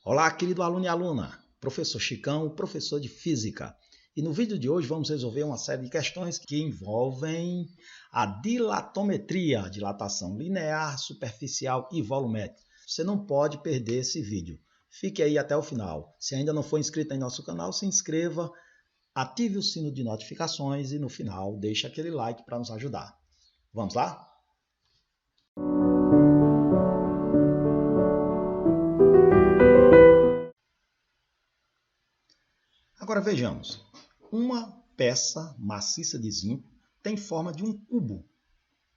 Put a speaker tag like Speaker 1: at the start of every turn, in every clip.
Speaker 1: Olá, querido aluno e aluna, professor Chicão, professor de Física. E no vídeo de hoje vamos resolver uma série de questões que envolvem a dilatometria, dilatação linear, superficial e volumétrica. Você não pode perder esse vídeo. Fique aí até o final. Se ainda não for inscrito em nosso canal, se inscreva, ative o sino de notificações e no final deixe aquele like para nos ajudar. Vamos lá? Agora vejamos, uma peça maciça de zinco tem forma de um cubo,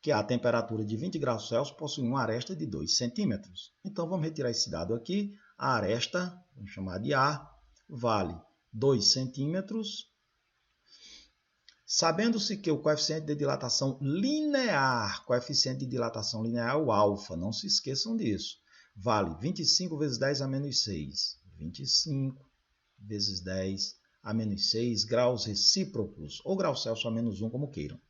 Speaker 1: que a temperatura de 20 graus Celsius possui uma aresta de 2 centímetros. Então vamos retirar esse dado aqui, a aresta, vamos chamar de A, vale 2 centímetros. Sabendo-se que o coeficiente de dilatação linear, é o alfa, não se esqueçam disso, vale 25 vezes 10 a menos 6. 25 vezes 10 a menos 6 graus recíprocos, ou graus Celsius a menos 1, como queiram.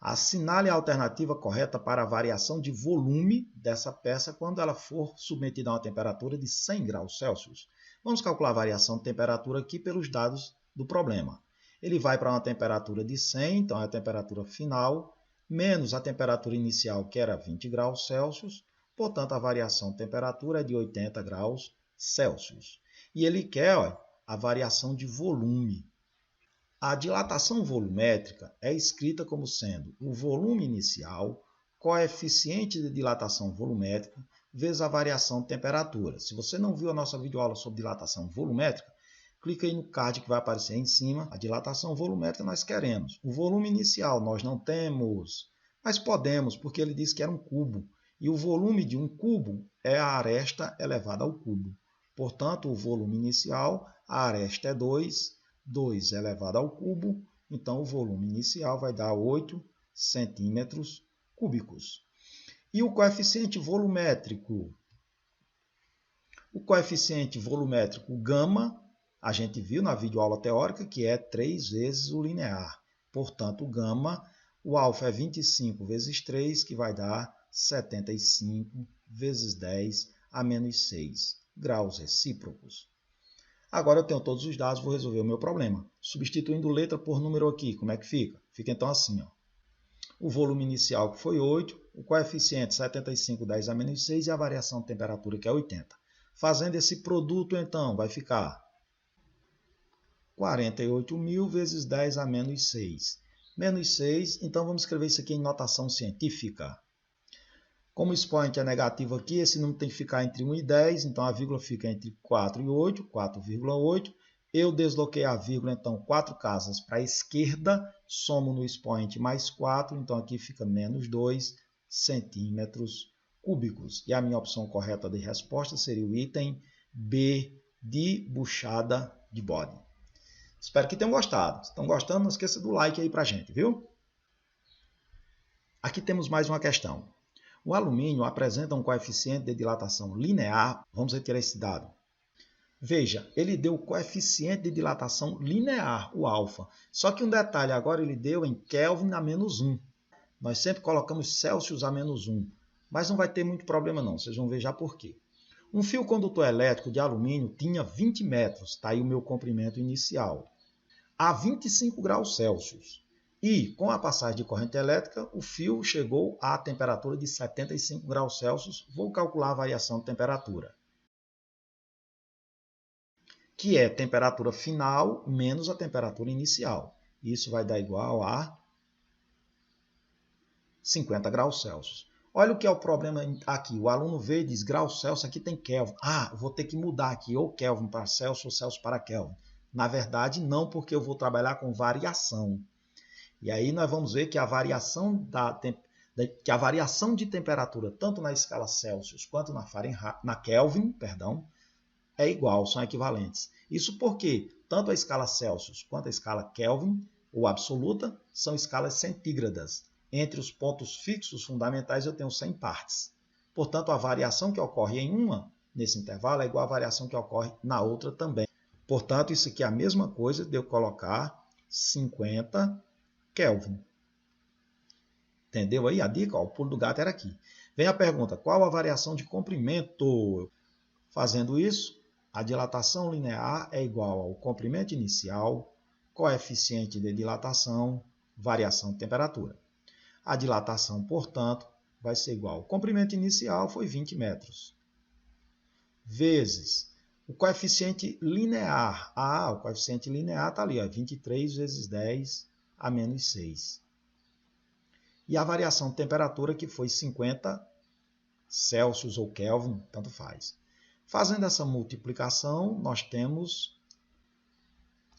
Speaker 1: Assinale a alternativa correta para a variação de volume dessa peça quando ela for submetida a uma temperatura de 100 graus Celsius. Vamos calcular a variação de temperatura aqui pelos dados do problema. Ele vai para uma temperatura de 100, então é a temperatura final, menos a temperatura inicial, que era 20 graus Celsius, portanto a variação de temperatura é de 80 graus Celsius. E ele quer a variação de volume. A dilatação volumétrica é escrita como sendo o volume inicial, coeficiente de dilatação volumétrica, vezes a variação de temperatura. Se você não viu a nossa videoaula sobre dilatação volumétrica, clica aí no card que vai aparecer aí em cima. A dilatação volumétrica nós queremos. O volume inicial nós não temos, mas podemos, porque ele disse que era um cubo. E o volume de um cubo é a aresta elevada ao cubo. Portanto, o volume inicial, a aresta é 2, 2 elevado ao cubo, então o volume inicial vai dar 8 centímetros cúbicos. E o coeficiente volumétrico? O coeficiente volumétrico gama, a gente viu na videoaula teórica que é 3 vezes o linear. Portanto, o gama, o alfa é 25 vezes 3, que vai dar 75 vezes 10 a menos 6 graus recíprocos. Agora eu tenho todos os dados, vou resolver o meu problema. Substituindo letra por número aqui, como é que fica? Fica então assim, ó. O volume inicial, que foi 8, o coeficiente 75, 10 a menos 6 e a variação de temperatura, que é 80. Fazendo esse produto, então, vai ficar 48.000 vezes 10 a menos 6. Menos 6, então vamos escrever isso aqui em notação científica. Como o expoente é negativo aqui, esse número tem que ficar entre 1 e 10, então a vírgula fica entre 4 e 8, 4,8. Eu desloquei a vírgula, então, 4 casas para a esquerda, somo no expoente mais 4, então aqui fica menos 2 centímetros cúbicos. E a minha opção correta de resposta seria o item B, de buchada de bode. Espero que tenham gostado. Se estão gostando, não esqueça do like aí para a gente, viu? Aqui temos mais uma questão. O alumínio apresenta um coeficiente de dilatação linear. Vamos retirar esse dado. Veja, ele deu o coeficiente de dilatação linear, o alfa. Só que um detalhe, agora ele deu em Kelvin a menos 1. Nós sempre colocamos Celsius a menos 1. Mas não vai ter muito problema não, vocês vão ver já por quê. Um fio condutor elétrico de alumínio tinha 20 metros, está aí o meu comprimento inicial, a 25 graus Celsius. E, com a passagem de corrente elétrica, o fio chegou à temperatura de 75 graus Celsius. Vou calcular a variação de temperatura, que é temperatura final menos a temperatura inicial. Isso vai dar igual a 50 graus Celsius. Olha o que é o problema aqui. O aluno vê e diz, graus Celsius, aqui tem Kelvin. Ah, vou ter que mudar aqui, ou Kelvin para Celsius, ou Celsius para Kelvin. Na verdade, não, porque eu vou trabalhar com variação. E aí nós vamos ver que a variação de temperatura, tanto na escala Celsius quanto na Kelvin, é igual, são equivalentes. Isso porque tanto a escala Celsius quanto a escala Kelvin, ou absoluta, são escalas centígradas. Entre os pontos fixos fundamentais eu tenho 100 partes. Portanto, a variação que ocorre em uma, nesse intervalo, é igual à variação que ocorre na outra também. Portanto, isso aqui é a mesma coisa de eu colocar 50 Kelvin. Entendeu aí a dica? Ó, o pulo do gato era aqui. Vem a pergunta, qual a variação de comprimento? Fazendo isso, a dilatação linear é igual ao comprimento inicial, coeficiente de dilatação, variação de temperatura. A dilatação, portanto, vai ser igual ao comprimento inicial, foi 20 metros, vezes o coeficiente linear. O coeficiente linear está ali, ó, 23 vezes 10 a menos 6. E a variação de temperatura, que foi 50 Celsius ou Kelvin, tanto faz. Fazendo essa multiplicação, nós temos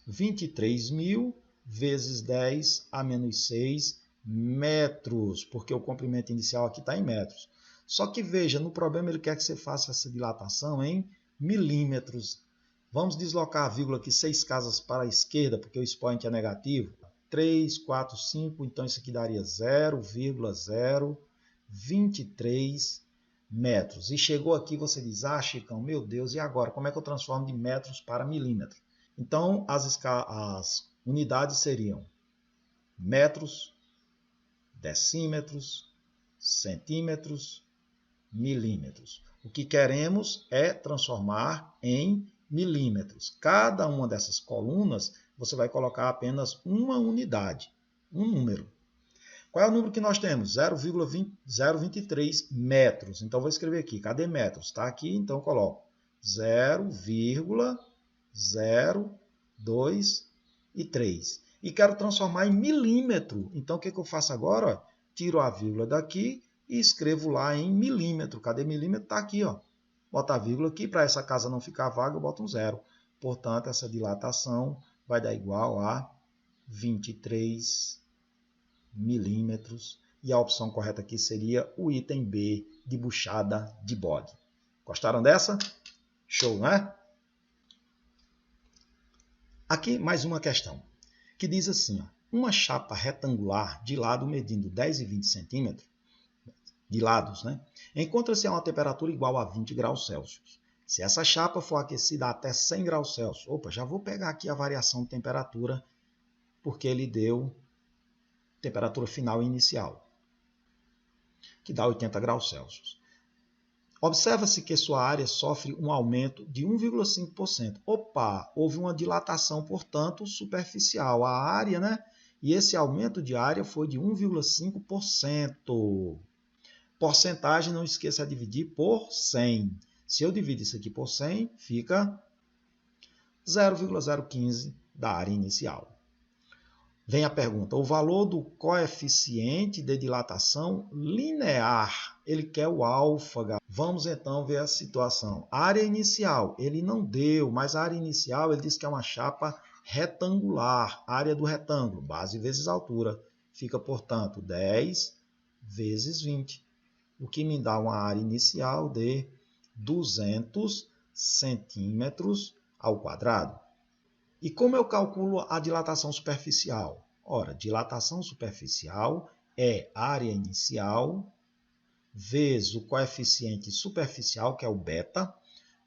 Speaker 1: 23.000 vezes 10 a menos 6 metros, porque o comprimento inicial aqui está em metros. Só que veja, no problema ele quer que você faça essa dilatação em milímetros. Vamos deslocar a vírgula aqui 6 casas para a esquerda, porque o expoente é negativo. 3, 4, 5, então isso aqui daria 0,023 metros. E chegou aqui, você diz, Chicão, meu Deus, e agora? Como é que eu transformo de metros para milímetros? Então, as unidades seriam metros, decímetros, centímetros, milímetros. O que queremos é transformar em milímetros. Cada uma dessas colunas, você vai colocar apenas uma unidade, um número. Qual é o número que nós temos? 0,023 metros. Então, vou escrever aqui. Cadê metros? Está aqui, então eu coloco 0,023. E quero transformar em milímetro. Então, o que eu faço agora? Tiro a vírgula daqui e escrevo lá em milímetro. Cadê milímetro? Está aqui, ó. Bota a vírgula aqui. Para essa casa não ficar vaga, eu boto um zero. Portanto, essa dilatação vai dar igual a 23 milímetros. E a opção correta aqui seria o item B, de buchada de bode. Gostaram dessa? Show, não é? Aqui mais uma questão, que diz assim, ó, uma chapa retangular de lado medindo 10 e 20 centímetros, de lados, né? Encontra-se a uma temperatura igual a 20 graus Celsius. Se essa chapa for aquecida até 100 graus Celsius, já vou pegar aqui a variação de temperatura, porque ele deu temperatura final e inicial, que dá 80 graus Celsius. Observa-se que sua área sofre um aumento de 1,5%. Houve uma dilatação, portanto, superficial. A área, né? E esse aumento de área foi de 1,5%. Porcentagem, não esqueça de dividir por 100. Se eu dividir isso aqui por 100, fica 0,015 da área inicial. Vem a pergunta, o valor do coeficiente de dilatação linear, ele quer o alfa. Vamos então ver a situação. A área inicial, ele não deu, mas a área inicial ele diz que é uma chapa retangular, área do retângulo, base vezes altura. Fica, portanto, 10 vezes 20, o que me dá uma área inicial de 200 centímetros ao quadrado. E como eu calculo a dilatação superficial? Ora, dilatação superficial é área inicial vezes o coeficiente superficial, que é o beta,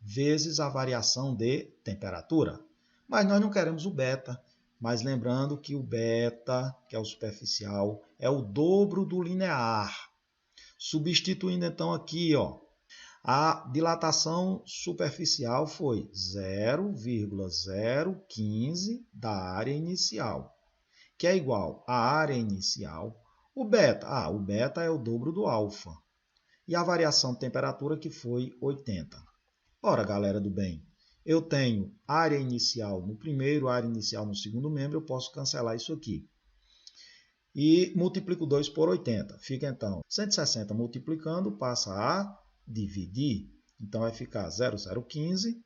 Speaker 1: vezes a variação de temperatura. Mas nós não queremos o beta, mas lembrando que o beta, que é o superficial, é o dobro do linear. Substituindo então aqui, ó, a dilatação superficial foi 0,015 da área inicial, que é igual à área inicial. O beta, o beta é o dobro do alfa. E a variação de temperatura que foi 80. Ora, galera do bem, eu tenho área inicial no primeiro, área inicial no segundo membro, eu posso cancelar isso aqui. E multiplico 2 por 80. Fica então 160 multiplicando, passa a dividir, então vai ficar 0,015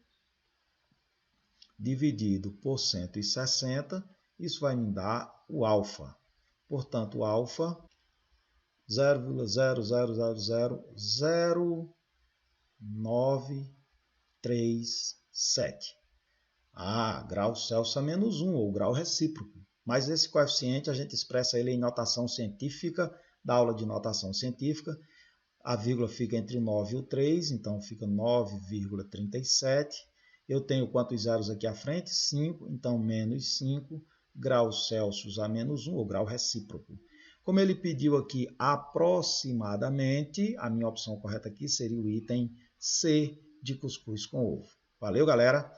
Speaker 1: dividido por 160, isso vai me dar o alfa. Portanto, o alfa 0,0000937. Grau Celsius a menos 1, ou grau recíproco. Mas esse coeficiente a gente expressa ele em notação científica, da aula de notação científica. A vírgula fica entre o 9 e o 3, então fica 9,37. Eu tenho quantos zeros aqui à frente? 5, então menos 5 graus Celsius a menos 1, ou grau recíproco. Como ele pediu aqui aproximadamente, a minha opção correta aqui seria o item C, de cuscuz com ovo. Valeu, galera!